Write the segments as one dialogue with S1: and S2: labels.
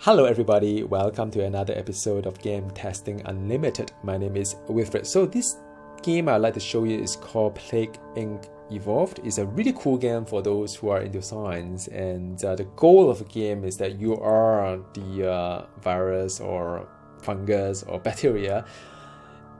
S1: Hello everybody, welcome to another episode of Game Testing Unlimited. My name is Wilfred. So this game I'd like to show you is called Plague Inc. Evolved. It's a really cool game for those who are into science, and the goal of the game is that you are the virus or fungus or bacteria.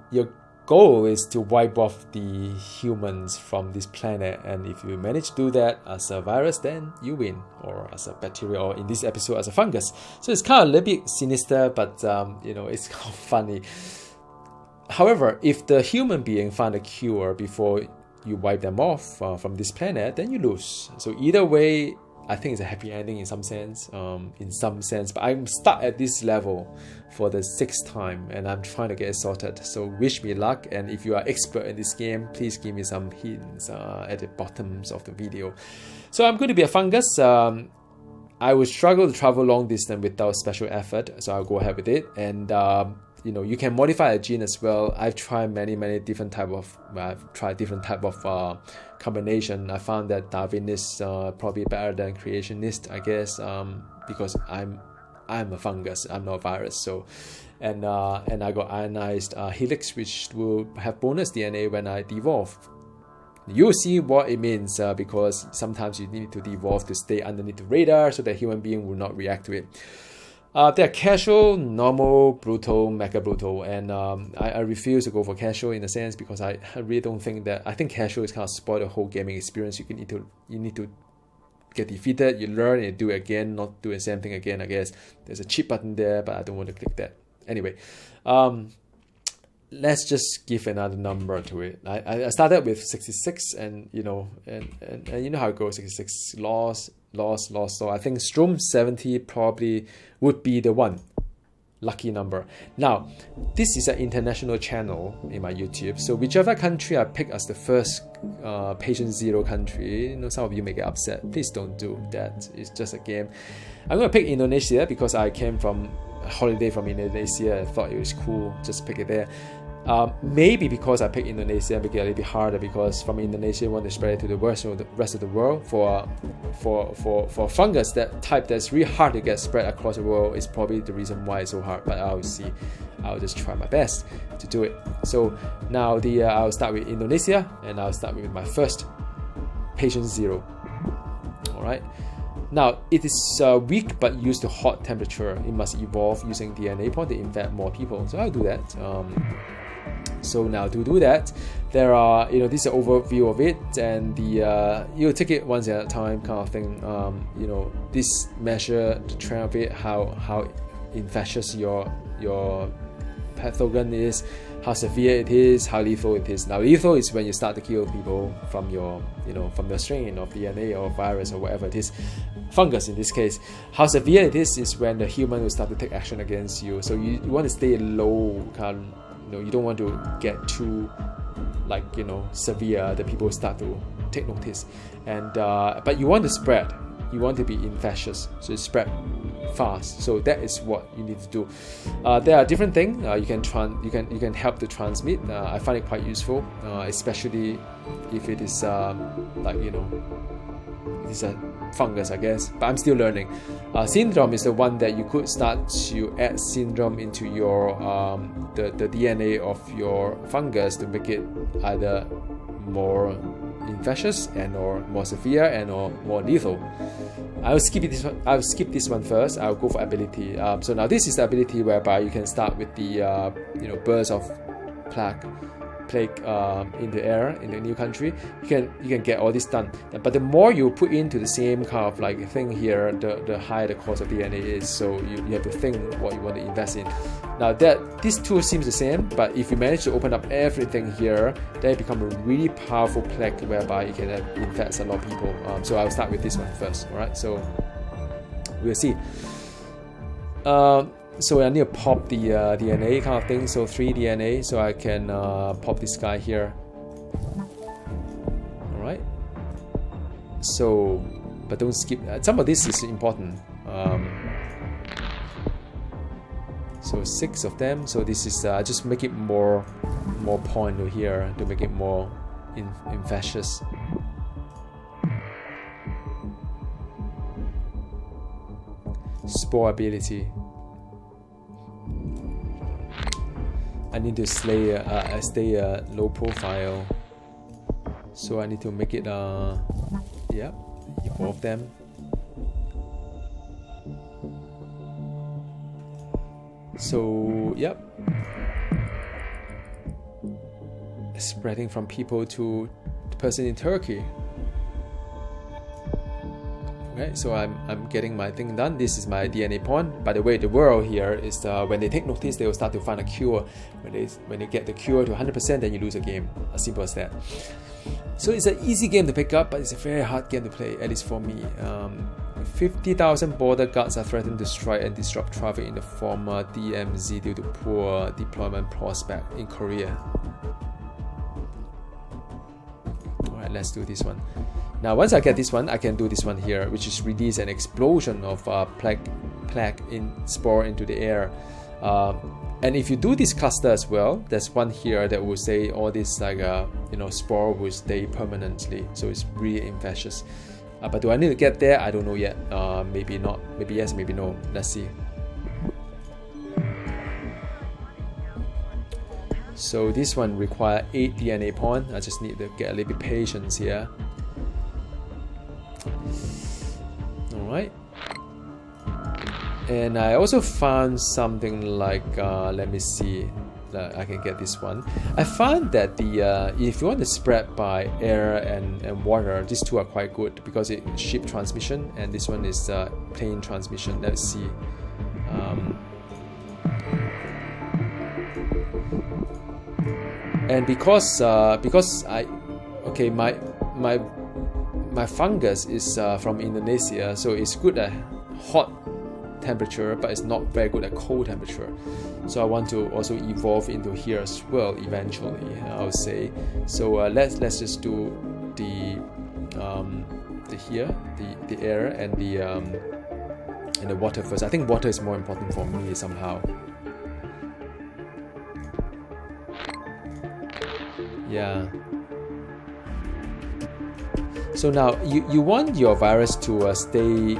S1: Your goal is to wipe off the humans from this planet, and if you manage to do that as a virus, then you win, or as a bacteria, or in this episode as a fungus. So it's kind of a little bit sinister, but it's kind of funny. However, if the human being find a cure before you wipe them off from this planet, then you lose. So either way, I think it's a happy ending in some sense. But I'm stuck at this level for the sixth time, and I'm trying to get it sorted. So wish me luck, and if you are expert in this game, please give me some hints at the bottoms of the video. So I'm going to be a fungus. I would struggle to travel long distance without special effort, so I'll go ahead with it. And you can modify a gene as well. I've tried many different type of combination. I found that Darwin is probably better than creationist, I guess, because I'm a fungus, I'm not a virus. So and I got ionized helix, which will have bonus DNA when I devolve. You'll see what it means because sometimes you need to devolve to stay underneath the radar so that human being will not react to it. They're casual, normal, brutal, mega brutal, and I refuse to go for casual in a sense because I really don't think that. I think casual is kind of spoil the whole gaming experience. You need to get defeated, you learn and you do it again, not do the same thing again. I guess there's a cheat button there, but I don't want to click that. Anyway, let's just give another number to it. I started with 66, and you know how it goes. 66 lost. So I think Strom 70 probably would be the one lucky number. Now, this is an international channel in my YouTube, so whichever country I pick as the first patient zero country, some of you may get upset. Please don't do that. It's just a game. I'm going to pick Indonesia because I came from a holiday from Indonesia. I thought it was cool. Just pick it there. Maybe because I picked Indonesia, make it a little bit harder because from Indonesia, I want to spread it to the rest of the world. For fungus, that type that's really hard to get spread across the world is probably the reason why it's so hard. But I'll see. I'll just try my best to do it. So now I'll start with Indonesia, and I'll start with my first patient zero. All right. Now, it is weak but used to hot temperature. It must evolve using DNA point to infect more people. So I'll do that. So now to do that, there are, this is an overview of it, and you'll take it once at a time kind of thing. This measure the trend of it, how infectious your pathogen is, how severe it is, how lethal it is. Now, lethal is when you start to kill people from your strain of DNA or virus or whatever it is, fungus in this case. How severe it is when the human will start to take action against you. So you want to stay low, you don't want to get too severe that people start to take notice. And but you want to spread. You want to be infectious, so spread fast. So that is what you need to do. There are different things you can help to transmit. I find it quite useful, especially if it is it is a fungus, I guess. But I'm still learning. Syndrome is the one that you could start to add syndrome into your the DNA of your fungus to make it either more infectious and or more severe and or more lethal. I'll skip this one first. I'll go for ability. So now this is the ability whereby you can start with the burst of plague in the air in the new country. You can get all this done. But the more you put into the same kind of thing here, the higher the cost of DNA is. So you have to think what you want to invest in. Now this tool seems the same, but if you manage to open up everything here, then it becomes a really powerful plague whereby you can infect a lot of people. So I'll start with this one first. All right. So we'll see. So I need to pop the DNA kind of thing. So 3 DNA, so I can pop this guy here. All right. So, but don't skip. Some of this is important. So 6 of them. So this is just make it more point here to make it more infectious. spore ability. I need to stay low profile, so I need to make it yeah, evolve them. So yep, spreading from people to the person in Turkey. Okay, so I'm getting my thing done. This is my DNA pawn. By the way, the world here is when they take notice, they will start to find a cure. When they get the cure to 100%, then you lose a game. As simple as that. So it's an easy game to pick up, but it's a very hard game to play, at least for me. 50,000 border guards are threatened to strike and disrupt traffic in the former DMZ due to poor deployment prospect in Korea. Alright, let's do this one. Now, once I get this one, I can do this one here, which is release an explosion of plague in spore into the air. And if you do this cluster as well, there's one here that will say all this spore will stay permanently. So it's really infectious. But do I need to get there? I don't know yet. Maybe not. Maybe yes. Maybe no. Let's see. So this one requires 8 DNA pawn. I just need to get a little bit patience here. Alright. And I also found something like, let me see, I can get this one. I found that if you want to spread by air and water, these two are quite good because it's ship transmission, and this one is plane transmission. Let's see. And because my fungus is from Indonesia, so it's good at hot temperature, but it's not very good at cold temperature. So I want to also evolve into here as well eventually, I would say. So let's just do the air and the water first. I think water is more important for me somehow. Yeah. So now you want your virus to stay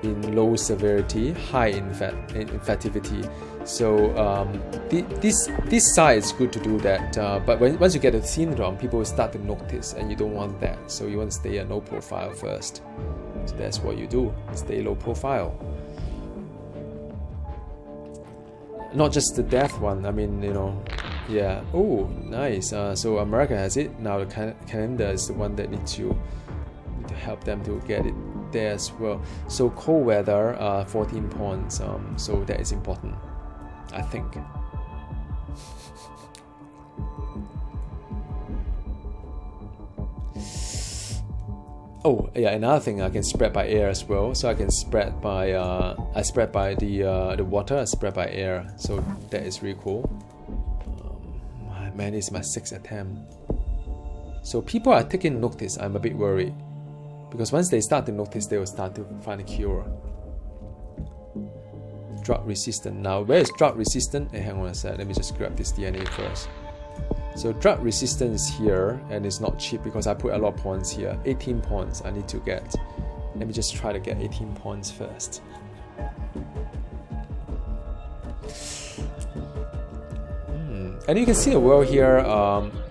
S1: in low severity, high infectivity. So this side is good to do that. But once you get a syndrome, people will start to notice, and you don't want that. So you want to stay at low profile first. So that's what you do. Stay low profile. Not just the death one. I mean, yeah. Oh, nice. So America has it now. The Canada is the one that needs to help them to get it there as well. So cold weather, 14 pawns. So that is important, I think. Oh yeah, another thing, I can spread by air as well. So I can spread by I spread by the water. I spread by air. So that is really cool. Man, it's my 6th attempt. So people are taking notice. I'm a bit worried. Because once they start to notice, they will start to find a cure. Drug resistant. Now, where is drug resistant? Hey, hang on a sec. Let me just grab this DNA first. So drug resistance here, and it's not cheap because I put a lot of pawns here. 18 pawns I need to get. Let me just try to get 18 pawns first. And you can see the world here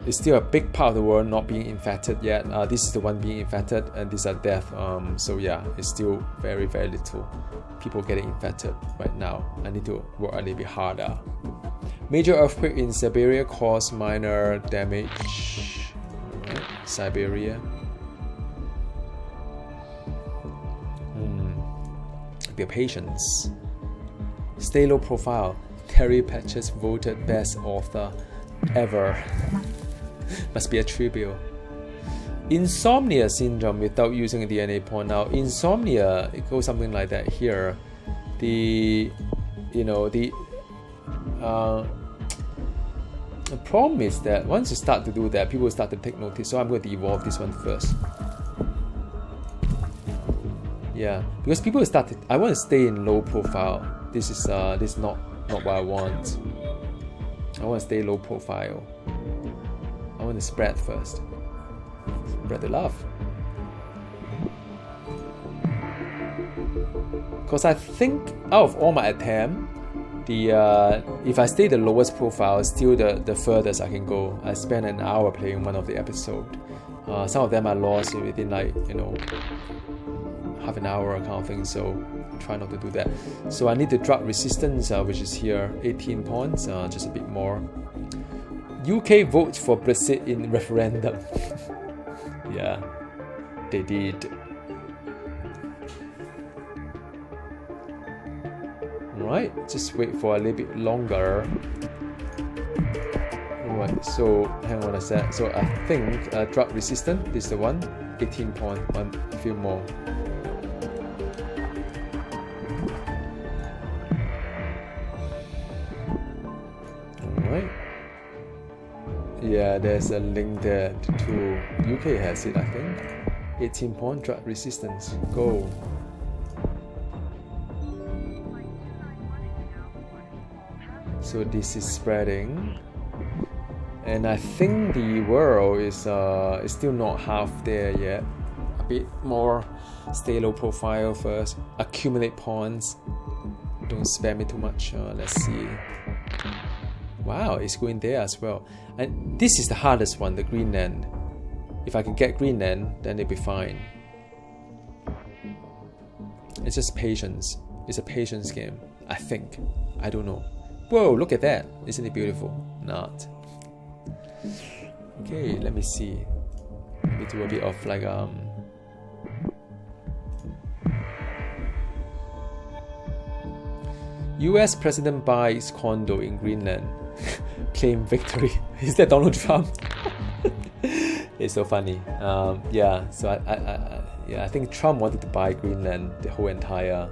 S1: is still a big part of the world not being infected yet. This is the one being infected, and these are death. So yeah, it's still very, very little people getting infected right now. I need to work a little bit harder. Major earthquake in Siberia caused minor damage. Right. Siberia. Be patient. Stay low profile. Terry Patches voted best author ever. Must be a tribute. Insomnia syndrome without using a DNA pawn. Now, insomnia, it goes something like that here. The problem is that once you start to do that, people start to take notice. So I'm going to evolve this one first. Yeah, because people start to, I want to stay in low profile. This is not what I want. I want to stay low profile. I want to spread first. Spread the love. Because I think out of all my attempts, if I stay the lowest profile, still the furthest I can go. I spent an hour playing one of the episodes. Some of them I lost within like, you know, half an hour kind of thing, so try not to do that. So I need the drug resistance, which is here, 18 points, just a bit more. UK votes for Brexit in referendum. Yeah, they did. Right, just wait for a little bit longer. Right, so hang on a sec. So I think drug resistant, this is the one. 18 points, a few more. Alright. Yeah, there's a link there to UK has it, I think. 18 point drug resistance. Go. So this is spreading, and I think the world is still not half there yet. A bit more, stay low profile first, accumulate points, don't spam it too much. Let's see. Wow, it's going there as well. And this is the hardest one, the Greenland. If I can get Greenland, then it'll be fine. It's just patience. It's a patience game, I think. I don't know. Whoa, look at that. Isn't it beautiful? Not. Okay, let me see. Let me do a bit of like US president buys condo in Greenland. Claim victory. Is that Donald Trump? It's so funny. Yeah, so I think Trump wanted to buy Greenland, the whole entire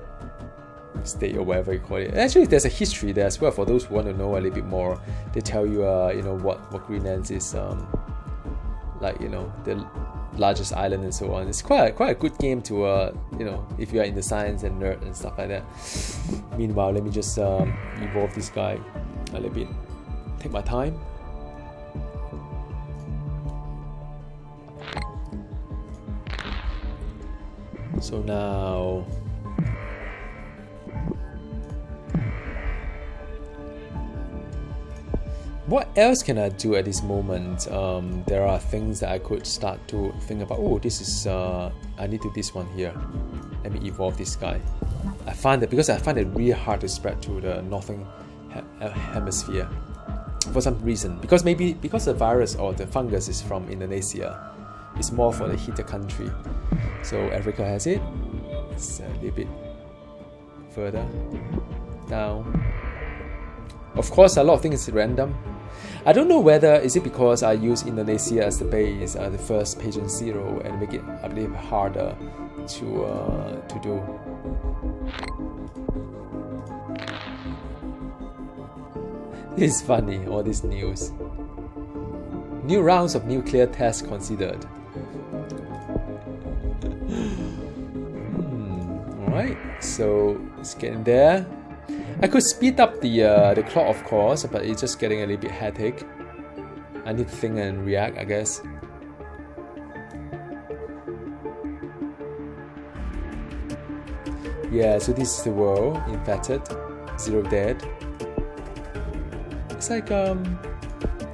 S1: state or whatever you call it. Actually, there's a history there as well for those who want to know a little bit more. They tell you, you know, what Greenland is, like, you know, the largest island and so on. It's quite a good game to, you know, if you are into science and nerd and stuff like that. Meanwhile, let me just evolve this guy a little bit. Take my time. So now, what else can I do at this moment? There are things that I could start to think about. Oh, this is I need to do this one here. Let me evolve this guy. I find it really hard to spread to the northern hemisphere for some reason. Because the virus or the fungus is from Indonesia. It's more for the heated country. So Africa has it. It's a little bit further down. Of course, a lot of things is random. I don't know whether is it because I use Indonesia as the base, the first patient 0, and make it a little harder to do. This is funny, all this news. New rounds of nuclear tests considered. Alright, so it's getting there. I could speed up the clock, of course, but it's just getting a little bit hectic. I need to think and react, I guess. Yeah, so this is the world, infected, 0 dead. It's like,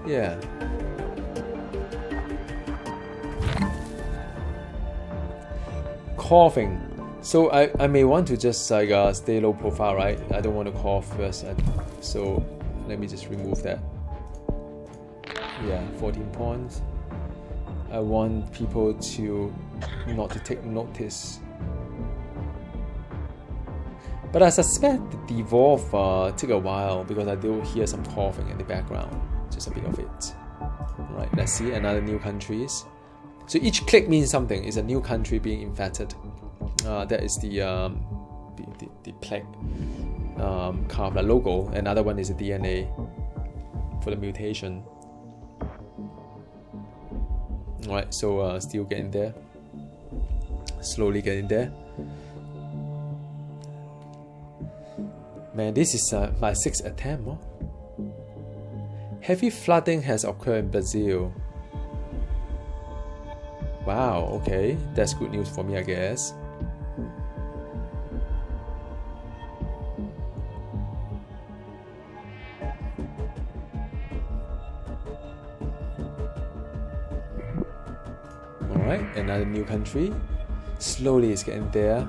S1: yeah. Coughing. So I may want to just like stay low profile, right? I don't want to cough first. So let me just remove that. Yeah, 14 points. I want people to not to take notice. But I suspect the devolve take a while because I do hear some coughing in the background. Just a bit of it. Right, let's see another new countries. So each click means something. It's a new country being infected. That is the plague kind of logo. Another one is the DNA for the mutation. Alright, so still getting there. Slowly getting there. Man, this is my 6th attempt. Huh? Heavy flooding has occurred in Brazil. Wow, okay. That's good news for me, I guess. Alright, another new country. Slowly it's getting there.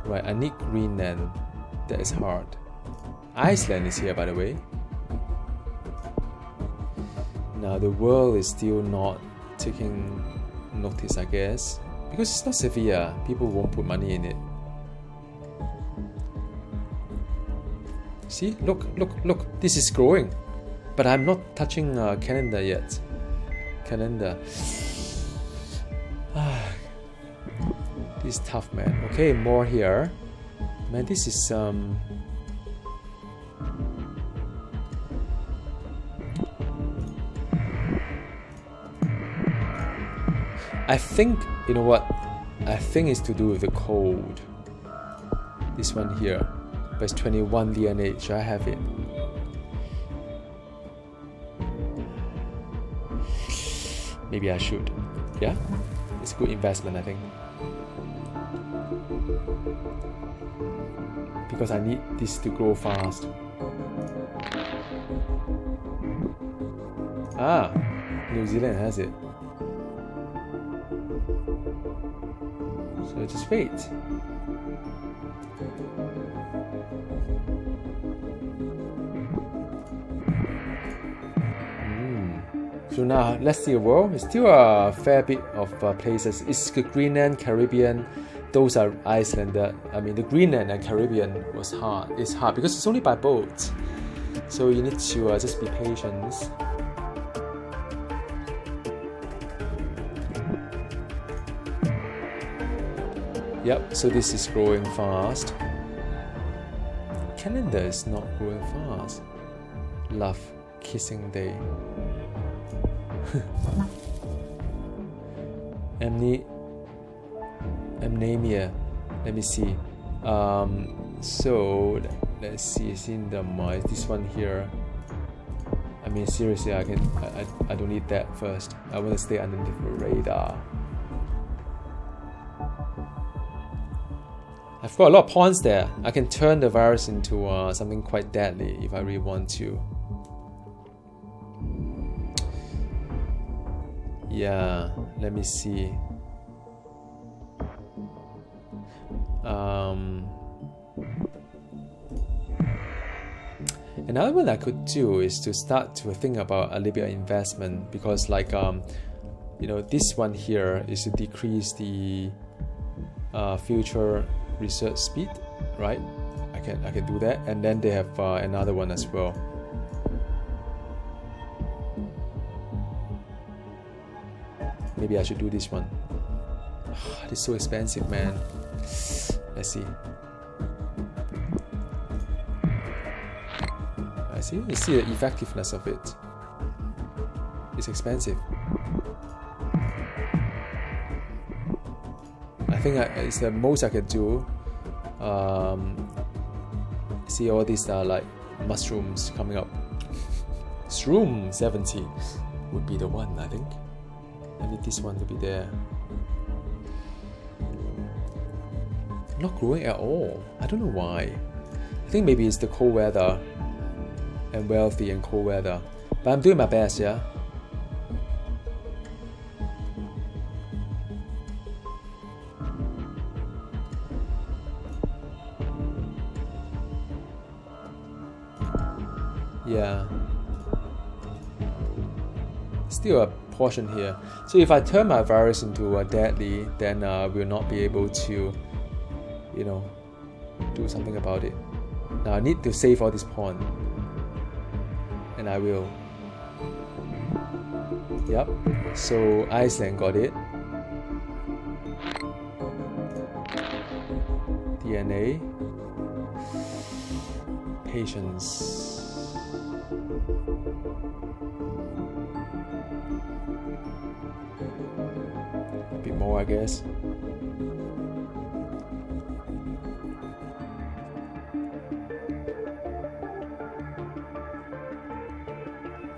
S1: Right, I need Greenland. That is hard. Iceland is here, by the way. Now the world is still not taking notice, I guess. Because it's not severe, people won't put money in it. See, look, this is growing. But I'm not touching Canada yet. Canada. This is tough, man. Okay, more here. Man, this is I think, you know what? I think it's to do with the code. This one here. But it's 21 DNH. I have it. Maybe I should. Yeah? It's a good investment, I think. Because I need this to grow fast. Ah! New Zealand has it. So just wait. So now let's see the world. It's still a fair bit of places. It's the Greenland, Caribbean. Those are Iceland. I mean, the Greenland and Caribbean was hard. It's hard because it's only by boat. So you need to just be patient. Yep. So this is growing fast. Canada is not growing fast. Love kissing day. Amnemia. Let me see. So let's see. It's in the mind. This one here. I mean, seriously, I don't need that first. I want to stay underneath the radar. I've got a lot of pawns there. I can turn the virus into something quite deadly if I really want to. Yeah, let me see. Another one I could do is to start to think about a little bit of investment, because like you know, this one here is to decrease the future research speed, right? I can do that, and then they have another one as well. Maybe I should do this one. It's so expensive, man. Let's see. I see. You see the effectiveness of it. It's expensive. I think it's the most I can do. See all these like mushrooms coming up. Shroom 70 would be the one, I think. I need this one to be there. Not growing at all. I don't know why. I think maybe it's the cold weather and wealthy and cold weather. But I'm doing my best, yeah. Yeah. Still a portion here. So if I turn my virus into a deadly, then we'll not be able to, you know, do something about it. Now I need to save all this pawn, and I will. Yep. So Iceland got it. DNA. Patience. A bit more, I guess.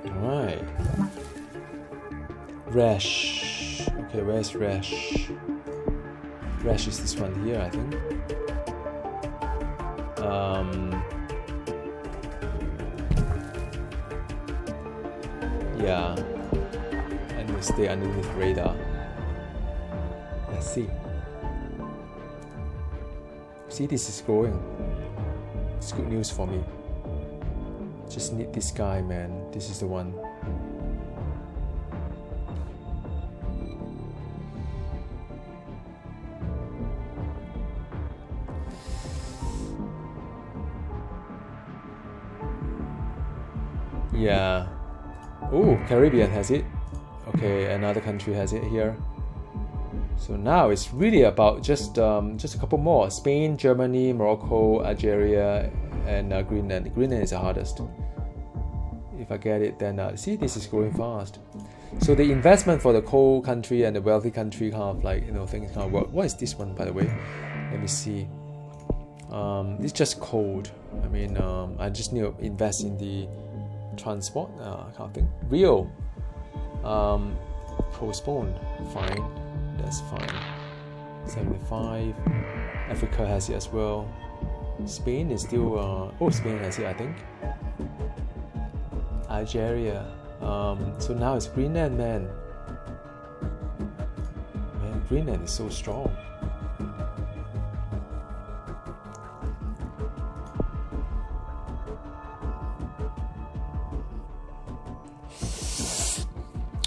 S1: Alright. Rash. Okay, where's Rash? Rash is this one here, I think. Yeah, and we stay underneath radar. Let's see. See, this is growing. It's good news for me. Just need this guy, man. This is the one. Yeah. Oh, Caribbean has it. Okay, another country has it here. So now it's really about just a couple more: Spain, Germany, Morocco, Algeria, and Greenland. Greenland is the hardest. If I get it, then see, this is growing fast. So the investment for the coal country and the wealthy country kind of like, you know, things kind of work. What is this one, by the way? Let me see. It's just cold. I mean, I just need to invest in the transport kind of thing. Rio, postponed. Fine, that's fine. 75. Africa has it as well. Spain is still. Spain has it, I think. Algeria. So now it's Greenland, man. Man, Greenland is so strong.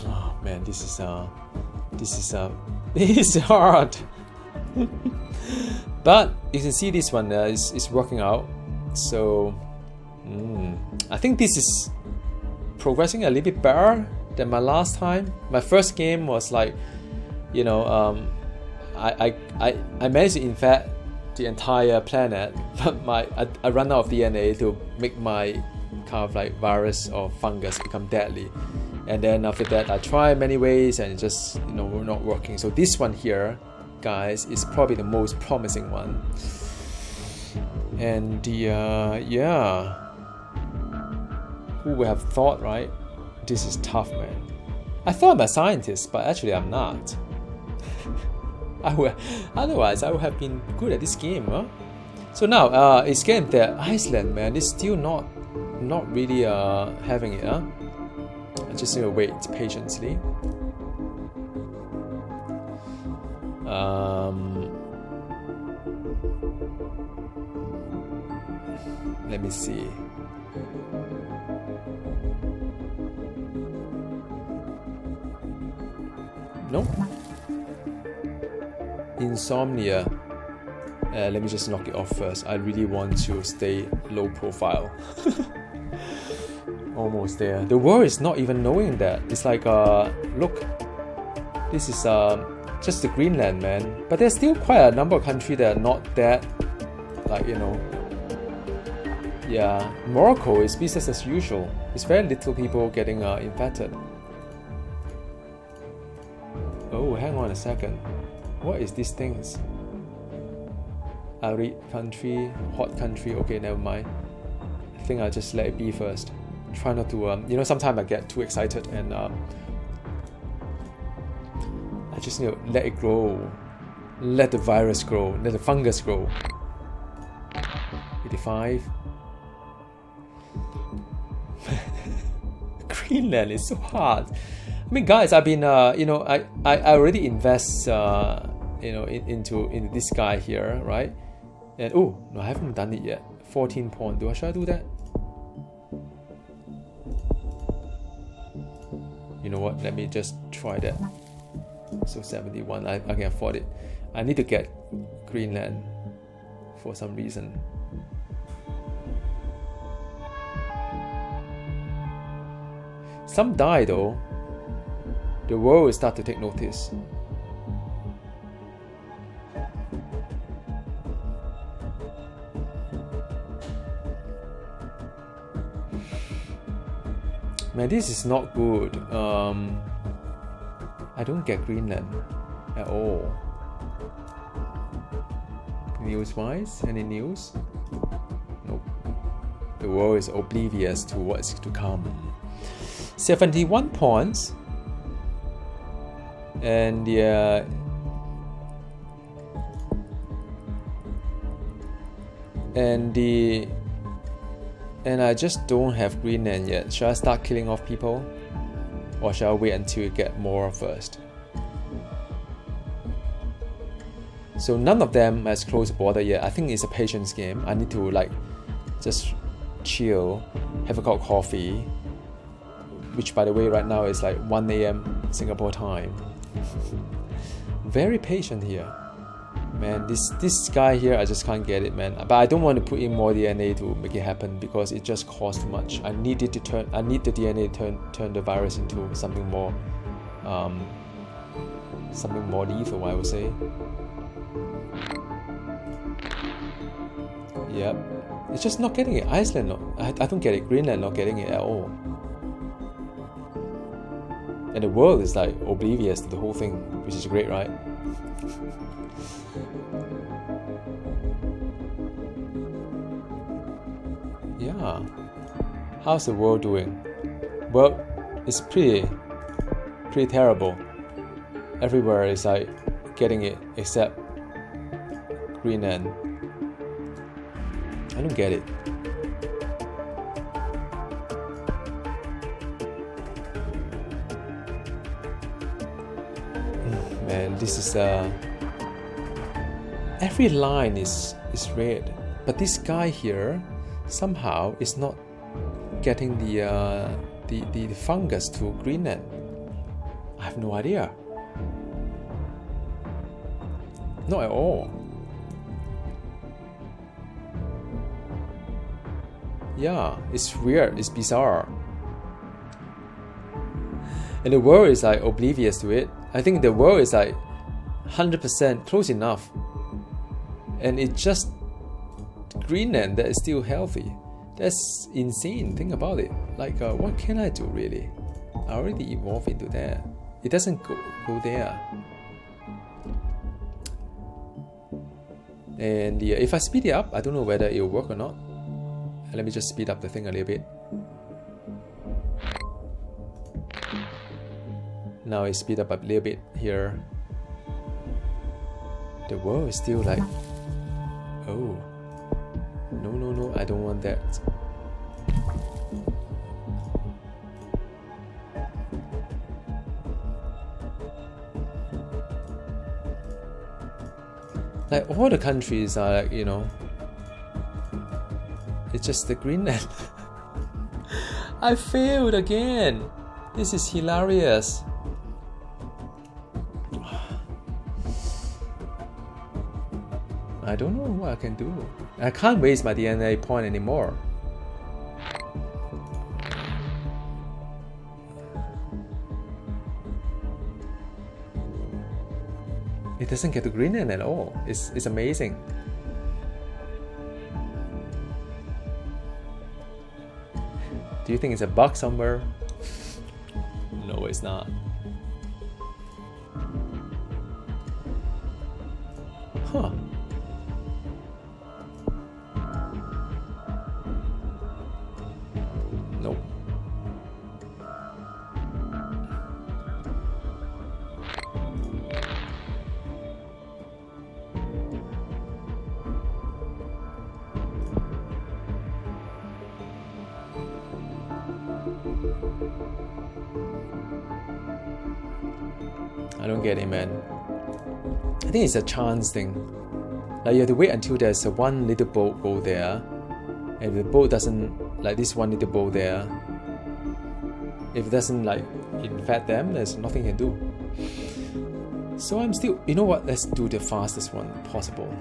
S1: Oh man, this is hard. But you can see this one is working out. So I think this is progressing a little bit better than my last time. My first game was like, you know, I managed to infect the entire planet, but I ran out of DNA to make my kind of like virus or fungus become deadly. And then after that, I tried many ways and it just, you know, were not working. So this one here, guys, is probably the most promising one. And yeah. Who would have thought, right? This is tough, man. I thought I'm a scientist, but actually I'm not. Otherwise, I would have been good at this game, huh? So now, it's getting there. Iceland, man, is still not really having it, huh? I just need to wait patiently. Let me see. Nope. Insomnia. Let me just knock it off first. I really want to stay low profile. Almost there. The world is not even knowing that. It's like, look, this is just the Greenland, man. But there's still quite a number of countries that are not that, like, you know. Yeah, Morocco is business as usual. It's very little people getting infected. Oh, hang on a second. What is these things? Arid country, hot country. Okay, never mind. I think I'll just let it be first. Try not to, you know, sometimes I get too excited and I just need to let it grow. Let the virus grow. Let the fungus grow. 85. Greenland is so hard. I mean, guys, I've been, you know, I already invest, you know, into this guy here, right? And oh no, I haven't done it yet. 14 point. Should I do that? You know what? Let me just try that. So 71, I can afford it. I need to get Greenland for some reason. Some die though. The world will start to take notice. Man, this is not good. I don't get Greenland at all. News-wise, any news? Nope. The world is oblivious to what's to come. 71 points. And yeah. And I just don't have Greenland yet. Should I start killing off people? Or shall I wait until you get more first? So none of them has closed the border yet. I think it's a patience game. I need to like just chill, have a cup of coffee, which by the way right now is like 1 a.m. Singapore time. Very patient here. Man, this guy here, I just can't get it, man. But I don't want to put in more DNA to make it happen because it just costs too much. I need the DNA to turn the virus into something more lethal, I would say. Yep. It's just not getting it. Iceland, I don't get it. Greenland not getting it at all. And the world is like oblivious to the whole thing, which is great, right? Yeah. How's the world doing? Well, it's pretty terrible. Everywhere is like getting it except Greenland. I don't get it. Man, this is every line is red, but this guy here somehow is not getting the fungus to Greenland. I have no idea. Not at all. Yeah, it's weird, it's bizarre. And the world is like oblivious to it. I think the world is like 100% close enough. And it's just Greenland that is still healthy. That's insane. Think about it. Like, what can I do really? I already evolved into that. It doesn't go there. And if I speed it up, I don't know whether it will work or not. Let me just speed up the thing a little bit. Now I speed up a little bit here. The world is still like, oh, no, I don't want that. Like all the countries are like, you know, it's just the Greenland. I failed again. This is hilarious. I don't know what I can do. I can't waste my DNA point anymore. It doesn't get to Greenland at all. It's amazing. Do you think it's a bug somewhere? No, it's not. Huh. Nope. I don't get it, man. I think it's a chance thing. Like you have to wait until there's a one little boat go there. And if the boat doesn't, like this one little boat there, if it doesn't like infect them, there's nothing you can do. So I'm still, you know what, let's do the fastest one possible.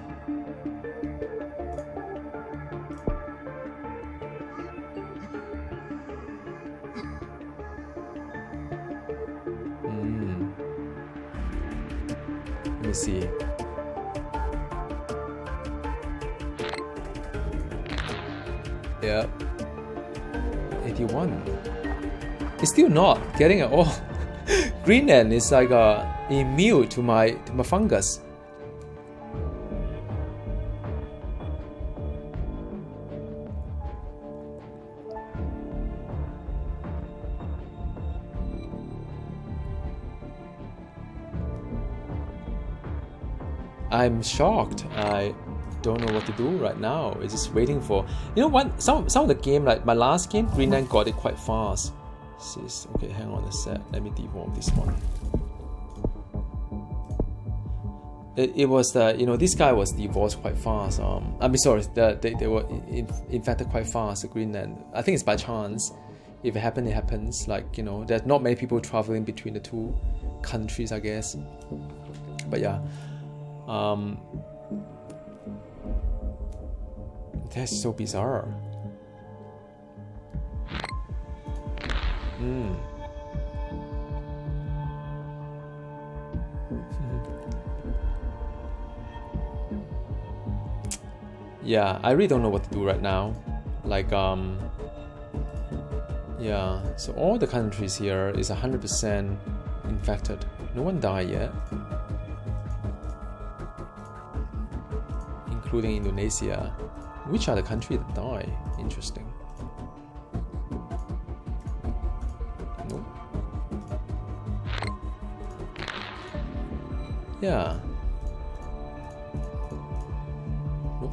S1: Let me see. Yep. 81. It's still not getting at all. Greenland is like immune to my fungus. I'm shocked. I don't know what to do right now. It's just waiting for, you know what, some of the game, like my last game, Greenland got it quite fast. Okay, hang on a sec. Let me devolve this one. It was this guy was devolved quite fast. I mean, sorry, they were infected quite fast. Greenland. I think it's by chance. If it happens, it happens. Like, there's not many people traveling between the two countries, I guess. But yeah, that's so bizarre. Yeah, I really don't know what to do right now. Like, yeah, so all the countries here is 100% infected. No one died yet, including Indonesia. Which are the countries that die? Interesting. Nope. Yeah. Nope.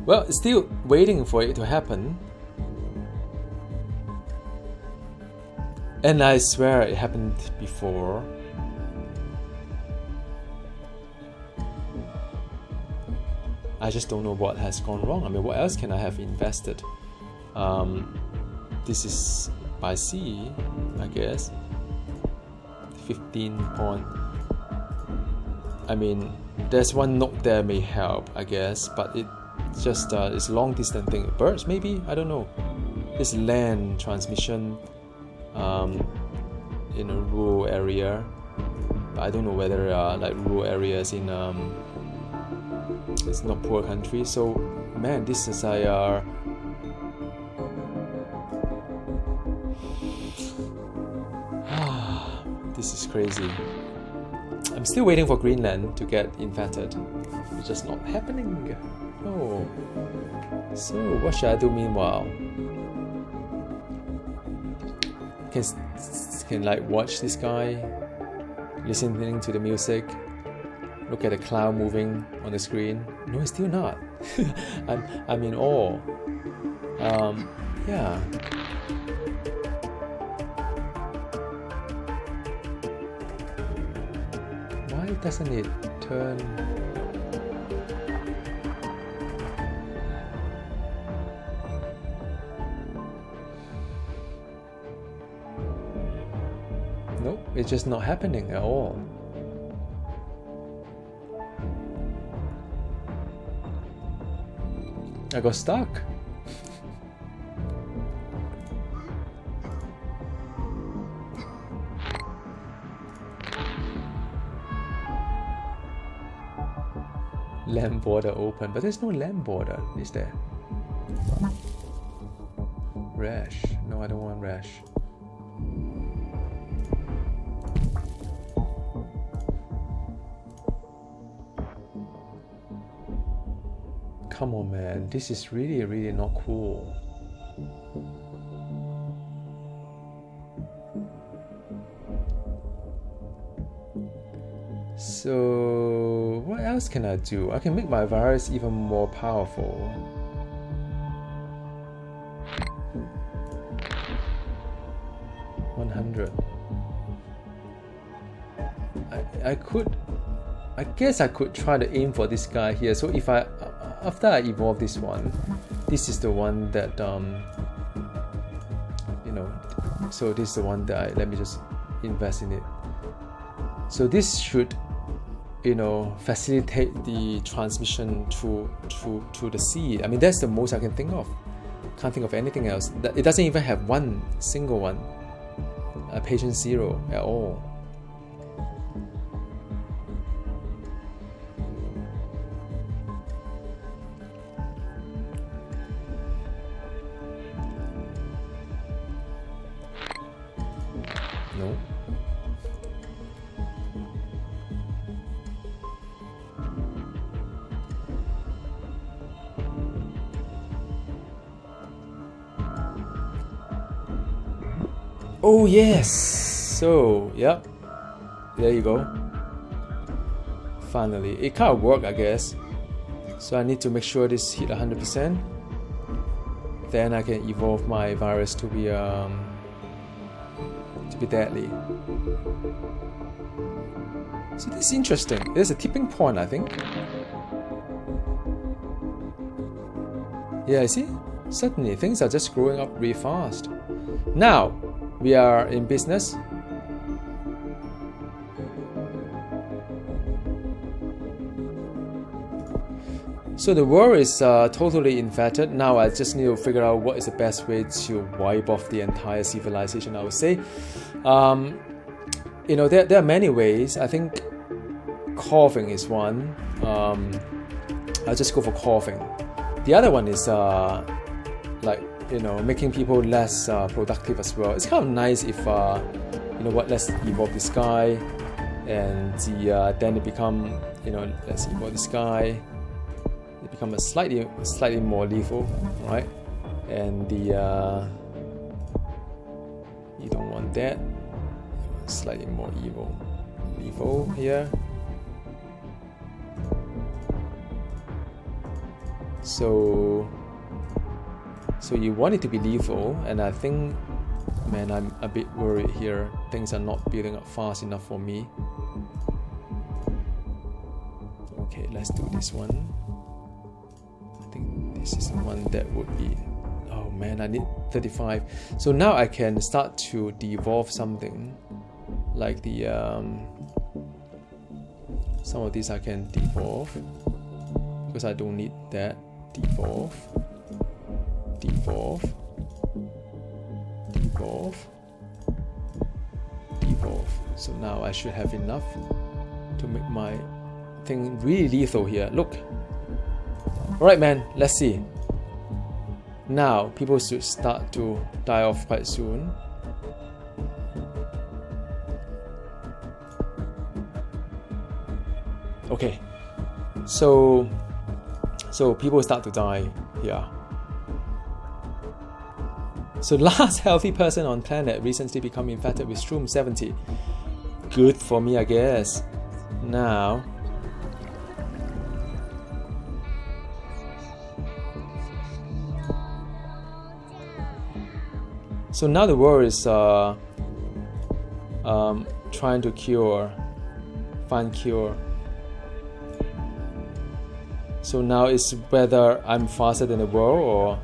S1: Well, still waiting for it to happen. And I swear it happened before. I just don't know what has gone wrong. I mean, what else can I have invested? This is by sea, I guess. 15 point. I mean, there's one note there may help, I guess, but it's just it's a long distance thing. Birds, maybe? I don't know. It's land transmission in a rural area. But I don't know whether like rural areas in it's not poor country. So man, this is this is crazy. I'm still waiting for Greenland to get infected. It's just not happening. Oh. So what should I do meanwhile? Can like watch this guy, listening to the music, look at the cloud moving on the screen. No, it's still not. I'm in awe. Yeah. Why doesn't it turn? Nope, it's just not happening at all. I got stuck. Land border open, but there's no land border, is there? Rash. No, I don't want rash. Come on, man, this is really, really not cool. So, what else can I do? I can make my virus even more powerful. I guess I could try to aim for this guy here. So if after I evolve this one, this is the one that so this is the one that let me just invest in it. So this should facilitate the transmission to the seed. I mean, that's the most I can think of. Can't think of anything else. It doesn't even have one single one, a patient 0 at all. No. Oh yes! So, yep. There you go. Finally. It kind of worked, I guess. So I need to make sure this hit 100%. Then I can evolve my virus to be to be deadly. So this is interesting. There's a tipping point, I think. Yeah, see? Suddenly things are just growing up really fast. Now we are in business. So the world is totally infected. Now I just need to figure out what is the best way to wipe off the entire civilization, I would say. You know, there are many ways. I think coughing is one. I'll just go for coughing. The other one is like, you know, making people less productive as well. It's kind of nice if, you know what, let's evolve this guy, and then it become, you know, let's evolve this guy. It become a slightly more lethal, right? And the you don't want that. Slightly more lethal here. So you want it to be lethal, and I think, man, I'm a bit worried here. Things are not building up fast enough for me. Okay, let's do this one. I think this is the one that would be, oh man, I need 35. So now I can start to devolve something like the some of these I can devolve because I don't need that. Devolve. So now I should have enough to make my thing really lethal here. Look. Alright, man, let's see. Now people should start to die off quite soon. Okay, so people start to die here. So last healthy person on planet recently become infected with Shroom 70. Good for me, I guess. Now, so now the world is trying to find cure. So now it's whether I'm faster than the world or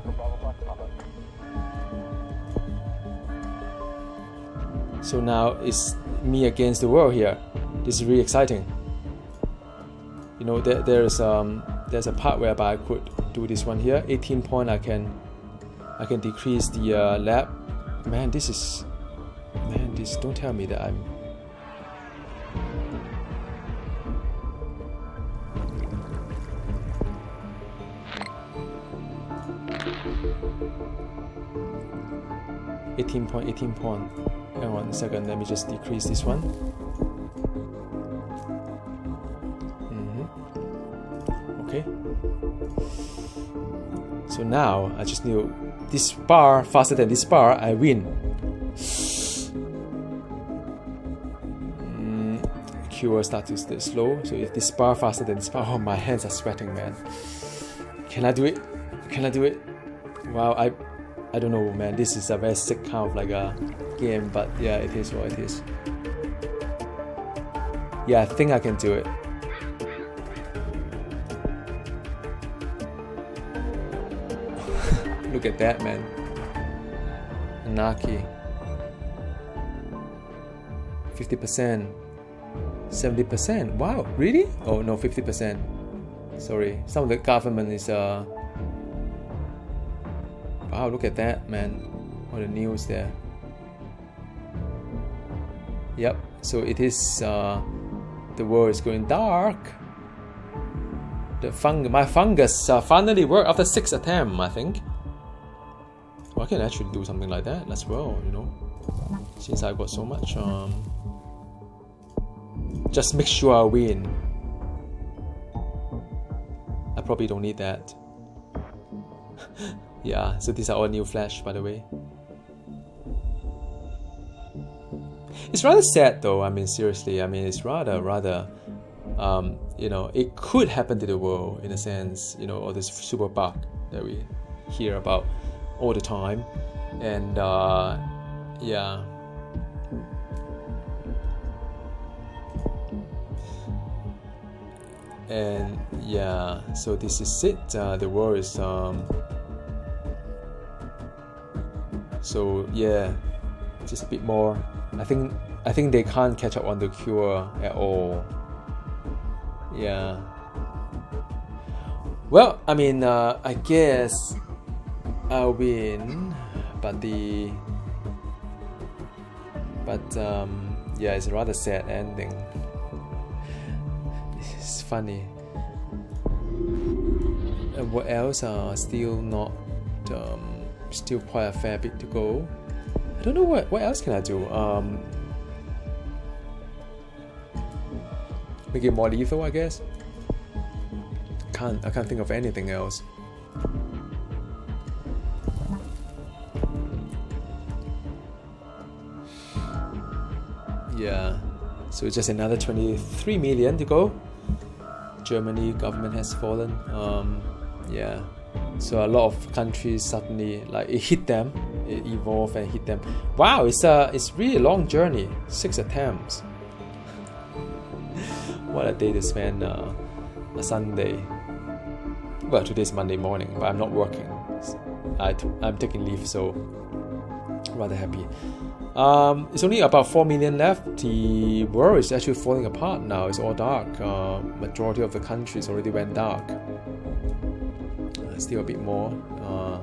S1: so now it's me against the world here. This is really exciting. You know, there's a part whereby I could do this one here. 18 point. I can decrease the lab. Man, this don't tell me that I'm. $18 point. Hang on a second, let me just decrease this one. Okay. So now I just need this bar faster than this bar, I win. Cure starts to stay slow. So if this bar faster than this bar, oh, my hands are sweating, man. Can I do it? Wow, I don't know, man. This is a very sick kind of like a game, but yeah, it is what it is. Yeah, I think I can do it. Look at that, man. Anarchy. 50%. 70%. Wow, really? Oh no, 50%. Sorry. Some of the government is wow, look at that, man. On the news there. Yep, so it is the world is going dark. My fungus finally worked after 6 attempts, I think. Well, I can actually do something like that as well, you know. Since I got so much just make sure I win. I probably don't need that. Yeah, so these are all new flash, by the way. It's rather sad though, I mean, seriously, I mean, it's rather, you know, it could happen to the world in a sense, you know, all this super bug that we hear about all the time. And yeah, And yeah, so this is it. The world is so yeah, just a bit more. I think they can't catch up on the cure at all. Yeah. Well, I mean, I guess I'll win, but yeah, it's a rather sad ending. It's funny. And what else? Still not. Still quite a fair bit to go. I don't know what else can I do. Make it more lethal, I guess. I can't think of anything else. Yeah, so it's just another 23 million to go. Germany government has fallen. Yeah, so a lot of countries suddenly, like, it hit them, it evolved and hit them. Wow, it's really a long journey. 6 attempts. What a day to spend a Sunday. Well, today's Monday morning, but I'm not working. I'm taking leave, so rather happy. It's only about 4 million left. The world is actually falling apart now. It's all dark. Majority of the countries already went dark. Still a bit more. I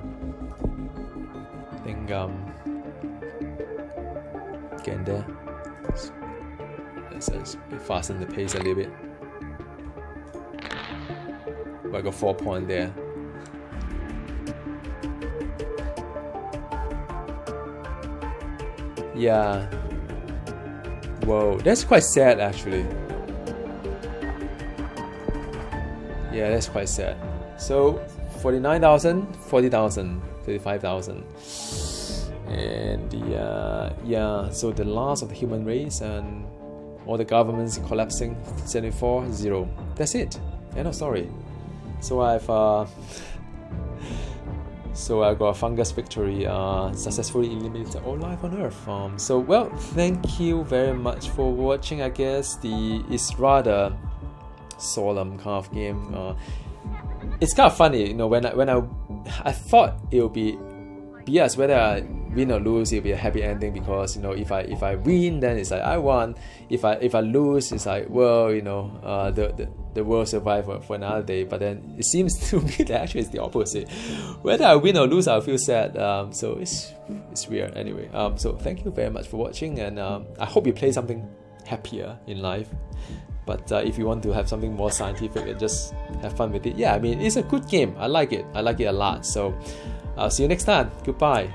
S1: think getting there. Let's fasten the pace a little bit. But I got 4 points there. Yeah. Whoa, that's quite sad actually. Yeah, that's quite sad. So 49,000, 40,000, 35,000. And yeah, so the last of the human race and all the governments collapsing. 74, 0. That's it. End of story. So I got a fungus victory, successfully eliminated all life on Earth. So well, thank you very much for watching. I guess it's rather solemn kind of game. It's kind of funny, you know. When I thought it would be, yes, whether I win or lose, it'll be a happy ending, because, you know, if I win, then it's like I won. If I lose, it's like, well, you know, the world survived for another day. But then it seems to me that actually it's the opposite. Whether I win or lose, I'll feel sad. So it's weird anyway. So thank you very much for watching, and I hope you play something happier in life. But if you want to have something more scientific and just have fun with it, yeah, I mean, it's a good game. I like it a lot. So I'll see you next time. Goodbye.